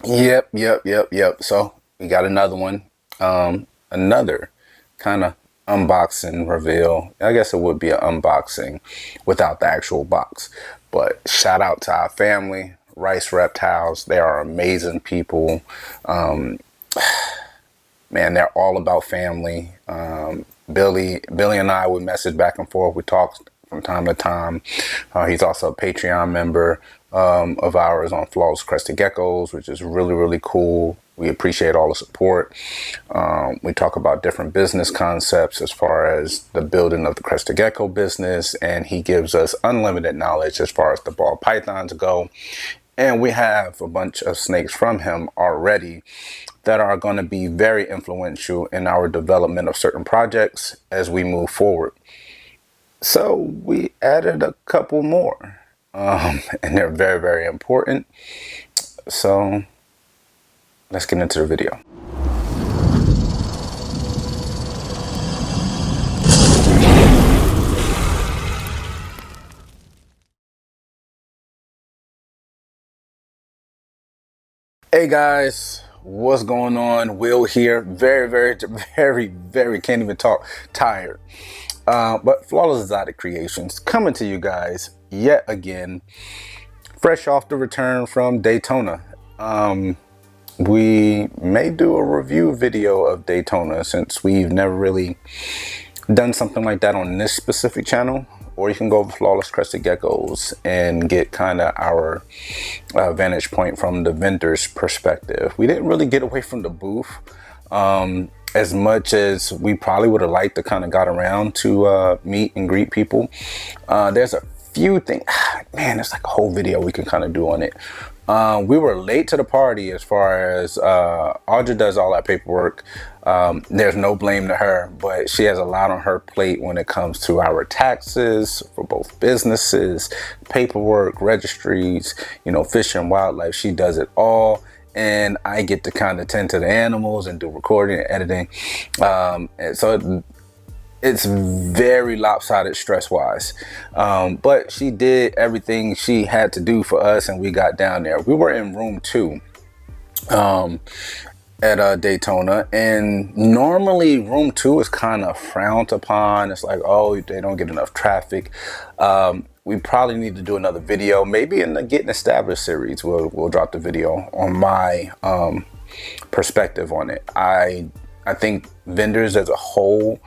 Yep. So we got another one. Another kind of unboxing reveal. I guess it would be an unboxing without the actual box. But shout out to our family, Rice Reptiles. They are amazing people. Um, Man, they're all about family. Billy and I would message back and forth. We talk from time to time. He's also a Patreon member of ours on Flawless Crested Geckos, which is really cool. We appreciate all the support. We talk about different business concepts as far as the building of the Crested Gecko business, and he gives us unlimited knowledge as far as the ball pythons go. And we have a bunch of snakes from him already that are going to be very influential in our development of certain projects as we move forward. So we added a couple more, and they're very important. So let's get into the video. Hey guys, what's going on? Will here. Very can't even talk. Tired. But Flawless Exotic Creations coming to you guys yet again, fresh off the return from Daytona. We may do a review video of Daytona since we've never really done something like that on this specific channel. Or you can go over Flawless Crested Geckos and get kind of our vantage point from the vendor's perspective. We didn't really get away from the booth as much as we probably would have liked to kind of got around to meet and greet people. There's a few things, man, it's like a whole video we can kind of do on it. We were late to the party as far as Audra does all that paperwork. There's no blame to her, but she has a lot on her plate when it comes to our taxes for both businesses, paperwork, registries, fish and wildlife. She does it all. And I get to kind of tend to the animals and do recording and editing. And so it's very lopsided stress wise, but she did everything she had to do for us, and we got down there. We were in room 2 at Daytona, and normally room 2 is kind of frowned upon. It's like, oh, they don't get enough traffic. We probably need to do another video, maybe in the Getting Established series. We'll drop the video on my perspective on it. I think vendors as a whole,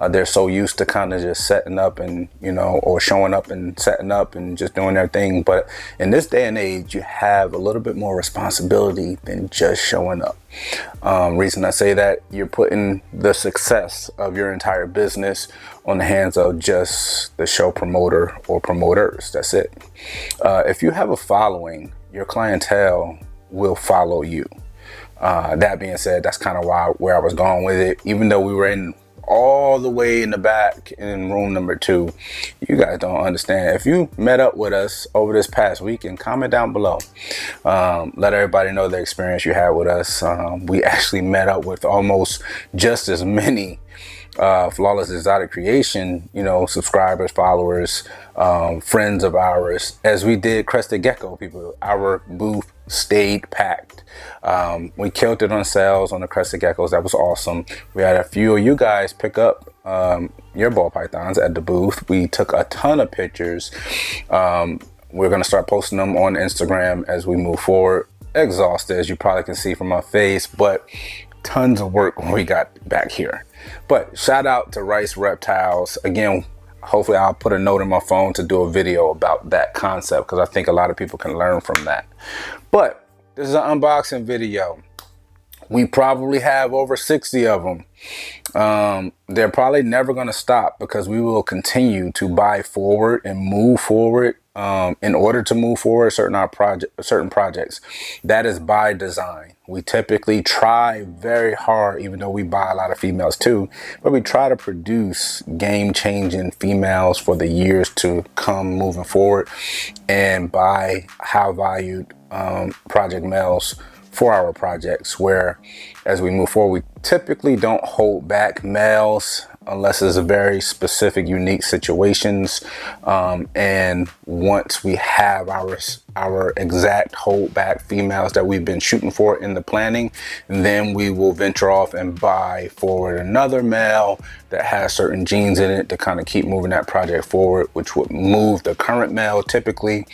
they're so used to kind of just setting up and, or showing up and setting up and just doing their thing. But in this day and age, you have a little bit more responsibility than just showing up. Reason I say that, you're putting the success of your entire business on the hands of just the show promoter or promoters. That's it. If you have a following, your clientele will follow you. That being said, that's kind of where I was going with it. Even though we were in all the way in the back in room number 2, you guys don't understand. If you met up with us over this past weekend, comment down below. Let everybody know the experience you had with us. We actually met up with almost just as many Flawless Exotic Creation, subscribers, followers, friends of ours, as we did Crested Gecko people. Our booth stayed packed. We killed it on sales on the Crested Geckos. That was awesome. We had a few of you guys pick up your ball pythons at the booth. We took a ton of pictures. We're going to start posting them on Instagram as we move forward. Exhausted, as you probably can see from my face, but tons of work when we got back here. But shout out to Rice Reptiles. Again, hopefully I'll put a note in my phone to do a video about that concept, because I think a lot of people can learn from that. But this is an unboxing video. We probably have over 60 of them. They're probably never going to stop, because we will continue to buy forward and move forward in order to move forward certain projects. That is by design. We typically try very hard, even though we buy a lot of females too, but we try to produce game-changing females for the years to come moving forward, and buy high-valued project males for our projects, where as we move forward, we typically don't hold back males unless it's a very specific, unique situations. And once we have our exact holdback females that we've been shooting for in the planning, then we will venture off and buy forward another male that has certain genes in it to kind of keep moving that project forward, which would move the current male typically,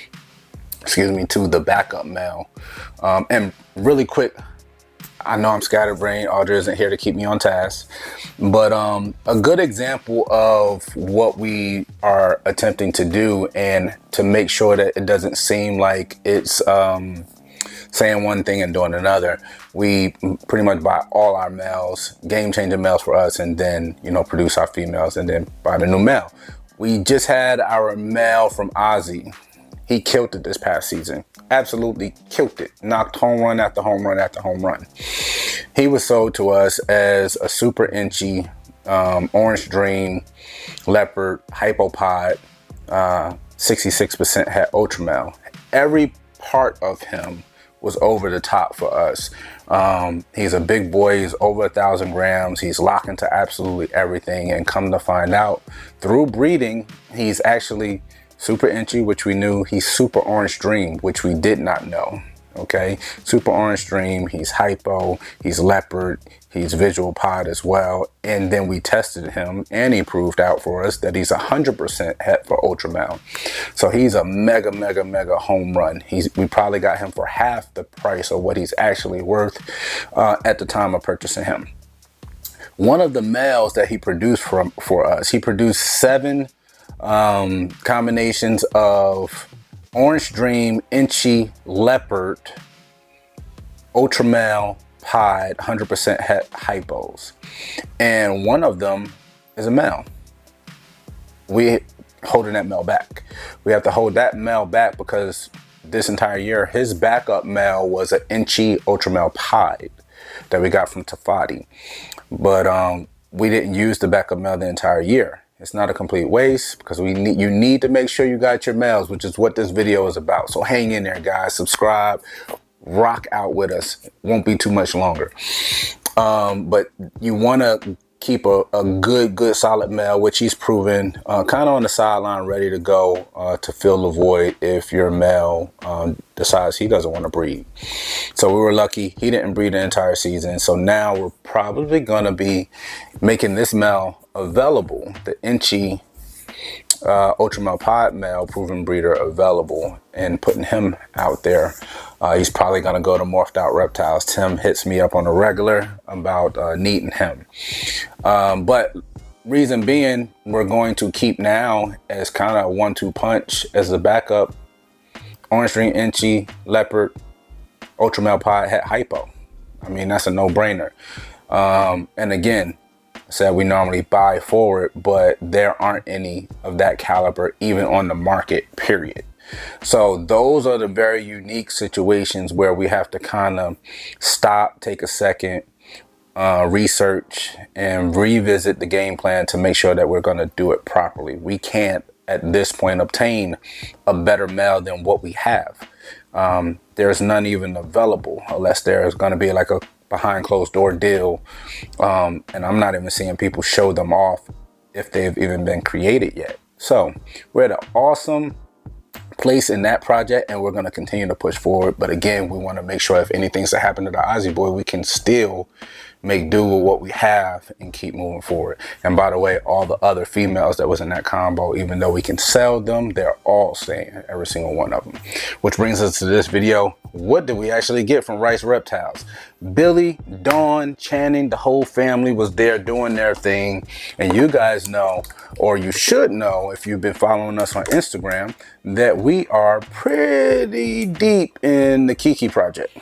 to the backup male. And really quick, I know I'm scatterbrained. Audrey isn't here to keep me on task, but a good example of what we are attempting to do, and to make sure that it doesn't seem like it's saying one thing and doing another. We pretty much buy all our males, game changing males for us, and then, you know, produce our females and then buy the new male. We just had our male from Ozzy. He killed it this past season. Absolutely killed it. Knocked home run after home run after home run. He was sold to us as a super inchy orange dream leopard hypopod, 66% het ultra male. Every part of him was over the top for us. He's a big boy. He's over 1,000 grams. He's locked into absolutely everything. And come to find out, through breeding, he's actually super inchy, which we knew. He's super orange dream, which we did not know. Okay, super orange dream. He's hypo. He's leopard. He's visual pod as well. And then we tested him, and he proved out for us that he's 100% het for ultra male. So he's a mega home run. We probably got him for half the price of what he's actually worth at the time of purchasing him. One of the males that he produced for us, he produced 7 combinations of orange dream, inchy, leopard, ultra male, pod, 100% het hypos, and one of them is a male. We holding that male back. We have to hold that male back because this entire year his backup male was an inchy ultra male pod that we got from Tafati, but we didn't use the backup male the entire year. It's not a complete waste, because you need to make sure you got your males, which is what this video is about. So hang in there, guys. Subscribe, rock out with us. It won't be too much longer. But you want to keep a good solid male, which he's proven, kind of on the sideline, ready to go to fill the void if your male decides he doesn't want to breed. So we were lucky he didn't breed the entire season. So now we're probably going to be making this male available, the inchy ultra male pod male proven breeder available, and putting him out there. He's probably going to go to Morphed Out Reptiles. Tim hits me up on a regular about needing him. But reason being, we're going to keep now as kind of a 1-2 punch as the backup orange dream, inchy, leopard, ultra male pod, het hypo. I mean, that's a no-brainer. And again, said we normally buy forward, but there aren't any of that caliber even on the market, period. So those are the very unique situations where we have to kind of stop, take a second, research, and revisit the game plan to make sure that we're going to do it properly. We can't at this point obtain a better male than what we have. There's none even available, unless there's going to be like a behind closed door deal, and I'm not even seeing people show them off if they've even been created yet. So we're at an awesome place in that project, and we're going to continue to push forward. But again, we want to make sure if anything's to happen to the Ozzy boy, we can still make do with what we have and keep moving forward. And by the way, all the other females that was in that combo, even though we can sell them, they're all staying, every single one of them. Which brings us to this video. What did we actually get from Rice Reptiles? Billy, Dawn, Channing, the whole family was there doing their thing. And you guys know, or you should know if you've been following us on Instagram, that we are pretty deep in the Kiki Project.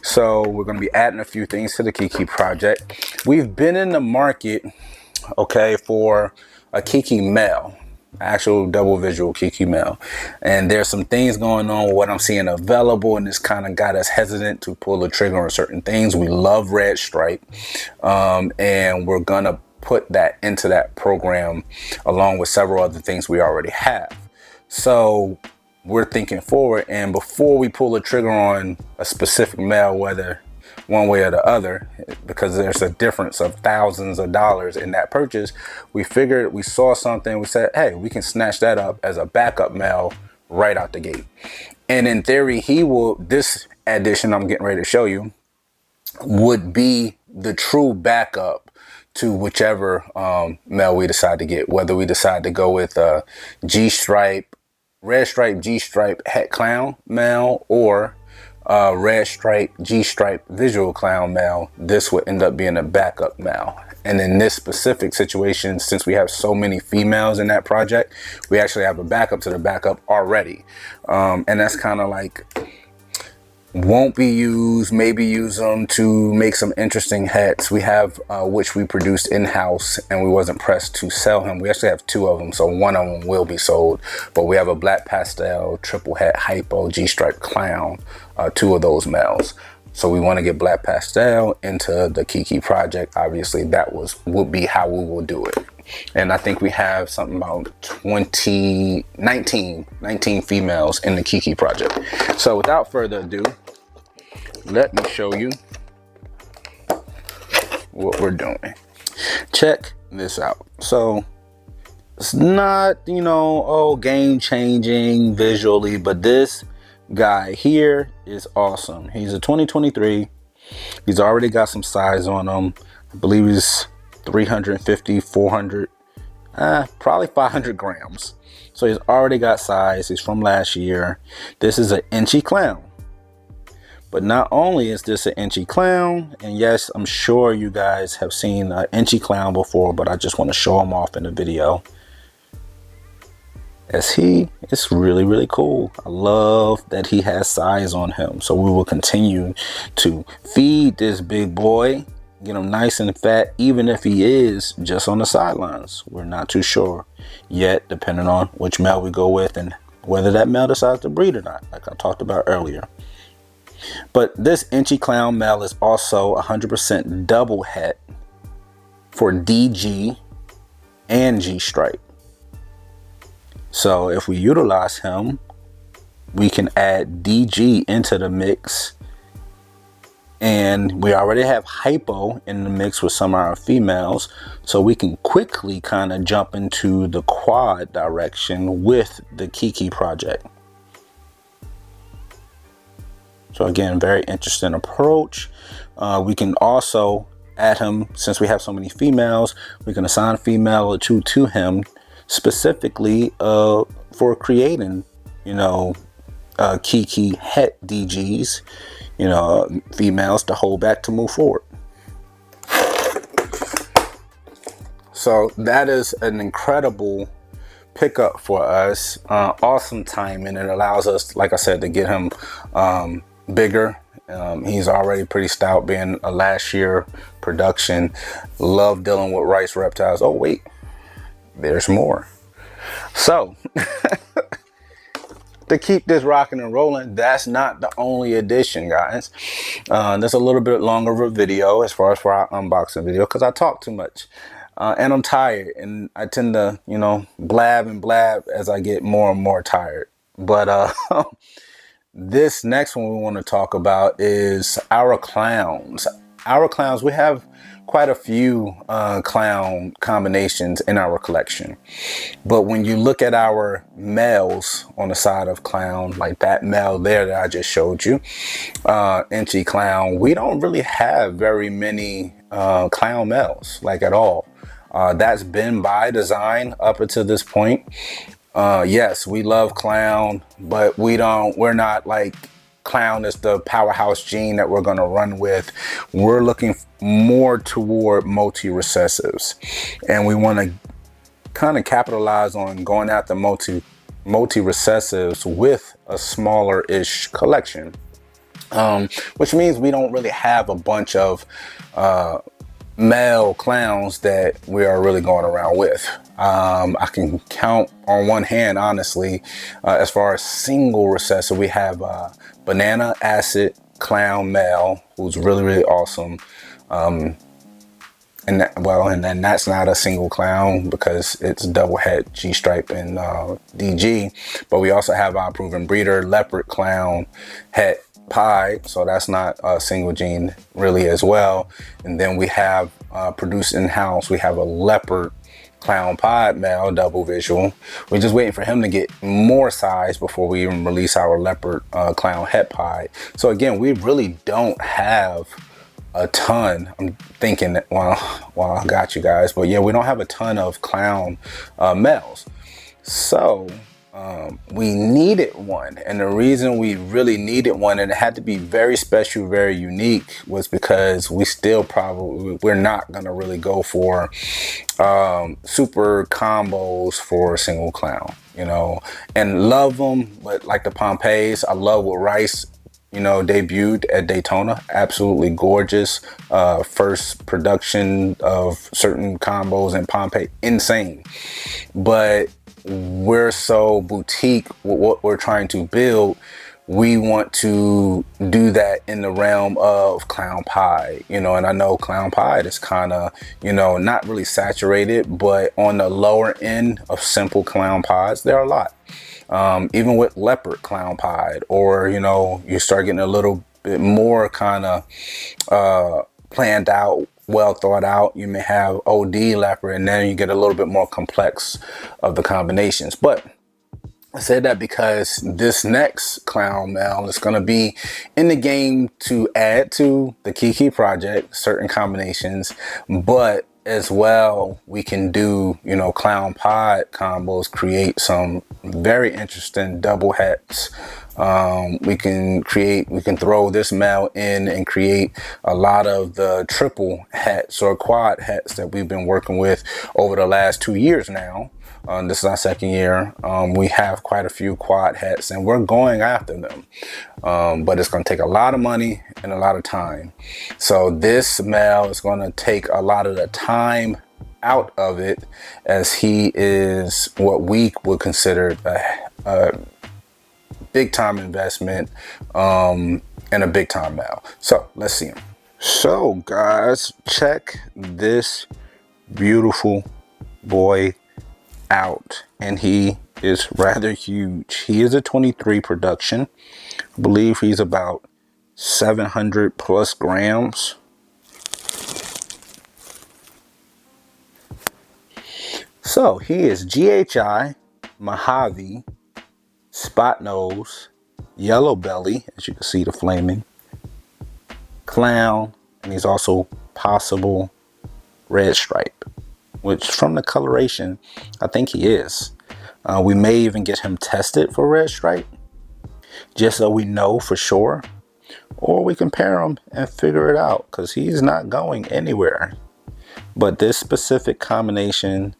So we're going to be adding a few things to the Kiki Project. We've been in the market, okay, for a Kiki male, actual double visual Kiki male. And there's some things going on with what I'm seeing available, and this kind of got us hesitant to pull the trigger on certain things. We love red stripe, and we're going to put that into that program along with several other things we already have. So we're thinking forward, and before we pull the trigger on a specific male, whether one way or the other, because there's a difference of thousands of dollars in that purchase. We figured, we saw something, we said, hey, we can snatch that up as a backup male right out the gate. And in theory, this addition I'm getting ready to show you would be the true backup to whichever male we decide to get, whether we decide to go with G-stripe, red stripe, G-stripe het clown male, or red stripe, G-stripe visual clown male. This would end up being a backup male. And in this specific situation, since we have so many females in that project, we actually have a backup to the backup already. And that's kind of like, won't be used, maybe use them to make some interesting hats. We have which we produced in-house, and we wasn't pressed to sell him. We actually have 2 of them, so one of them will be sold. But we have a black pastel, triple hat, hypo, G-stripe clown, 2 of those males. So we want to get black pastel into the Kiki Project. Obviously, that would be how we will do it. And I think we have something about 19 females in the Kiki Project. So without further ado, let me show you what we're doing. Check this out. So it's not, you know, game changing visually, but this guy here is awesome. He's a 2023. He's already got some size on him. I believe he's 350, 400, probably 500 grams. So he's already got size. He's from last year. This is an inchy clown. But not only is this an inchy clown, and yes, I'm sure you guys have seen an inchy clown before, but I just want to show him off in the video. It's really, really cool. I love that he has size on him. So we will continue to feed this big boy, get him nice and fat, even if he is just on the sidelines. We're not too sure yet, depending on which male we go with and whether that male decides to breed or not, like I talked about earlier. But this inchy clown male is also 100% double het for DG and G-stripe. So if we utilize him, we can add DG into the mix. And we already have hypo in the mix with some of our females. So we can quickly kind of jump into the quad direction with the Kiki Project. So again, very interesting approach. We can also add him, since we have so many females, we can assign a female or 2 to him, specifically for creating, you know, Kiki het DGs, you know, females to hold back to move forward. So that is an incredible pickup for us. Awesome timing. It allows us, like I said, to get him bigger. He's already pretty stout, being a last year production. Love dealing with Rice Reptiles. Oh wait, there's more. So to keep this rocking and rolling, that's not the only addition, guys. There's a little bit longer of a video as far as for our unboxing video, because I talk too much and I'm tired, and I tend to, you know, blab and blab as I get more and more tired. But this next one we want to talk about is our clowns. Our clowns, we have quite a few clown combinations in our collection. But when you look at our males on the side of clown, like that male there that I just showed you, inchy clown, we don't really have very many clown males, like at all. That's been by design up until this point. Yes, we love clown, but we're not like clown is the powerhouse gene that we're going to run with. We're looking more toward multi-recessives, and we want to kind of capitalize on going after multi-recessives with a smaller-ish collection, which means we don't really have a bunch of male clowns that we are really going around with. I can count on one hand, honestly, as far as single recessive. We have Banana Acid Clown Male, who's really, really awesome. And then that's not a single clown because it's double het, G-stripe and DG. But we also have our proven breeder Leopard Clown Het pied, so that's not a single gene really as well. And then we have produced in-house, we have a leopard clown pied male, double visual. We're just waiting for him to get more size before we even release our leopard clown het pied. So again, we really don't have a ton. I'm thinking that, well, I got you guys, but yeah, we don't have a ton of clown males. So we needed one, and the reason we really needed one, and it had to be very special, very unique, was because we're not gonna really go for super combos for a single clown, you know, and love them. But like the Pompeys, I love what Rice, you know, debuted at Daytona. Absolutely gorgeous. First production of certain combos in Pompeii, insane. But we're so boutique with what we're trying to build. We want to do that in the realm of clown pie, you know, and I know clown pie is kind of, you know, not really saturated, but on the lower end of simple clown pies, there are a lot. Even with leopard clown pie, or, you know, you start getting a little bit more kind of planned out, well thought out. You may have OD leopard, and then you get a little bit more complex of the combinations. But I said that because this next clown male is going to be in the game to add to the Kiki Project, certain combinations, but as well, we can do, you know, clown pod combos, create some very interesting double hets. We can throw this male in and create a lot of the triple hets or quad hets that we've been working with over the last 2 years now. This is our second year. We have quite a few quad hets, and we're going after them. But it's going to take a lot of money and a lot of time. So this male is going to take a lot of the time out of it, as he is what we would consider a big time investment and a big time male. So let's see him. So guys, check this beautiful boy out, and he is rather huge. He is a 23 production. I believe he's about 700 plus grams. So he is GHI, Mojave, spot nose, yellow belly, as you can see the flaming, clown, and he's also possible red stripe, which from the coloration, I think he is. We may even get him tested for red stripe, just so we know for sure. Or we can pair him and figure it out, because he's not going anywhere. But this specific combination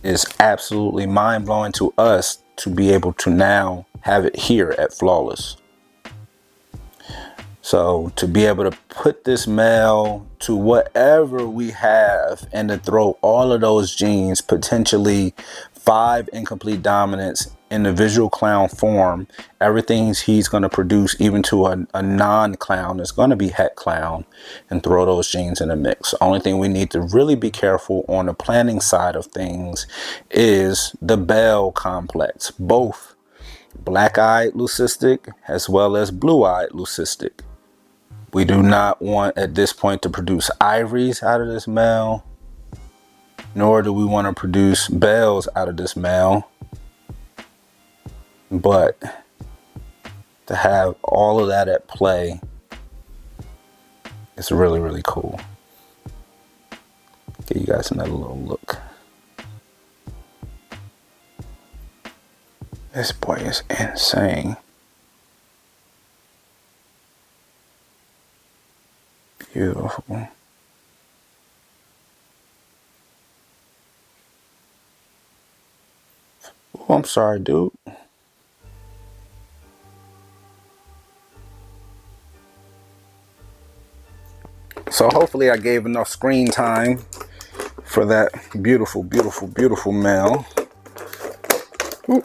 is absolutely mind-blowing to us to be able to now have it here at Flawless. So to be able to put this male to whatever we have, and to throw all of those genes, potentially 5 incomplete dominants in the visual clown form, everything he's going to produce, even to a non-clown, is going to be het clown, and throw those genes in the mix. The only thing we need to really be careful on the planning side of things is the Bell complex, both black-eyed leucistic as well as blue-eyed leucistic. We do not want at this point to produce ivories out of this male, nor do we want to produce bells out of this male. But to have all of that at play is really, really cool. Give you guys another little look. This boy is insane. Beautiful. Oh, I'm sorry, dude. So hopefully I gave enough screen time for that beautiful, beautiful, beautiful male. Ooh.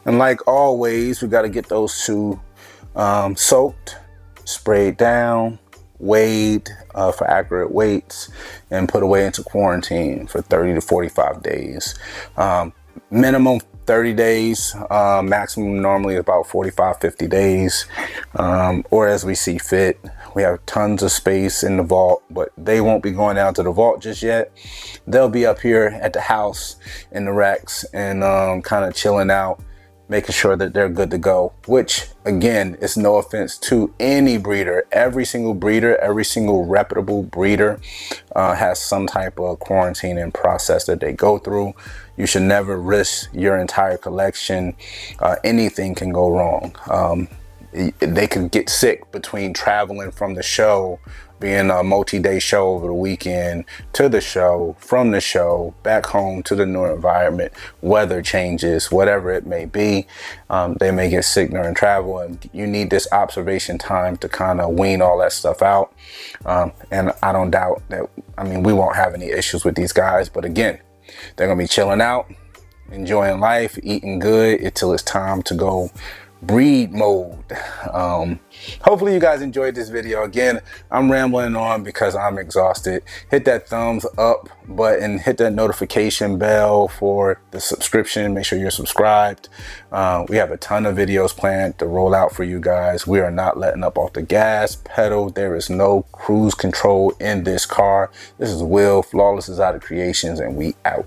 And like always, we got to get those two soaked, sprayed down, weighed for accurate weights, and put away into quarantine for 30 to 45 days. Minimum 30 days, maximum normally about 45, 50 days, or as we see fit. We have tons of space in the vault, but they won't be going down to the vault just yet. They'll be up here at the house in the Rex and kind of chilling out, making sure that they're good to go, which again is no offense to any breeder. Every single breeder, every single reputable breeder has some type of quarantining process that they go through. You should never risk your entire collection. Anything can go wrong. They could get sick between traveling from the show, being a multi-day show over the weekend, to the show, from the show, back home to the new environment, weather changes, whatever it may be. They may get sick during travel, and you need this observation time to kind of wean all that stuff out. And I don't doubt that, I mean, we won't have any issues with these guys, but again, they're gonna be chilling out, enjoying life, eating good until it's time to go breed mode. Hopefully you guys enjoyed this video. Again, I'm rambling on because I'm exhausted. Hit that thumbs up button, hit that notification bell for the subscription. Make sure you're subscribed. We have a ton of videos planned to roll out for you guys. We are not letting up off the gas pedal. There is no cruise control in this car. This is Will, Flawless Exotic Creations, and we out.